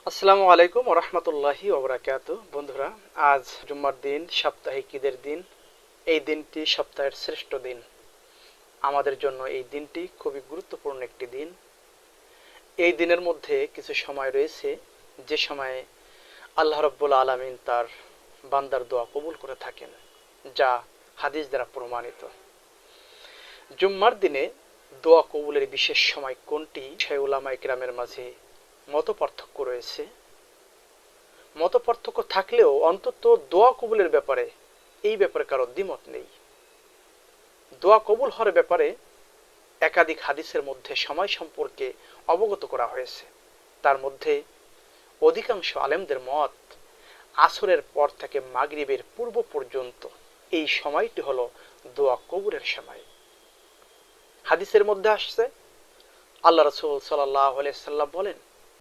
আসসালামু আলাইকুম ওরহমতুল্লাহি ওবরাকাতু। বন্ধুরা, আজ জুম্মার দিন, সাপ্তাহিক ঈদের দিন। এই দিনটি সপ্তাহের শ্রেষ্ঠ দিন। আমাদের জন্য এই দিনটি খুবই গুরুত্বপূর্ণ একটি দিন। এই দিনের মধ্যে কিছু সময় রয়েছে যে সময়ে আল্লাহ রাব্বুল আলামিন তার বান্দার দোয়া কবুল করে থাকেন, যা হাদিস দ্বারা প্রমাণিত। জুম্মার দিনে দোয়া কবুলের বিশেষ সময় কোনটি, সে উলামায়ে কেরামের মাঝে মতপার্থক্য রয়েছে। মতপার্থক্য থাকলেও অন্তত দোয়া কবুলের ব্যাপারে কারো দ্বিমত নেই। দোয়া কবুল হওয়ার ব্যাপারে একাধিক হাদিসের মধ্যে সময় সম্পর্কে অবগত করা হয়েছে। তার মধ্যে অধিকাংশ আলেমদের মত, আসরের পর থেকে মাগরিবের পূর্ব পর্যন্ত এই সময়টি হলো দোয়া কবুলের সময়। হাদিসের মধ্যে আসছে, আল্লাহ রাসূল সাল্লাল্লাহু আলাইহি সাল্লাম বলেন,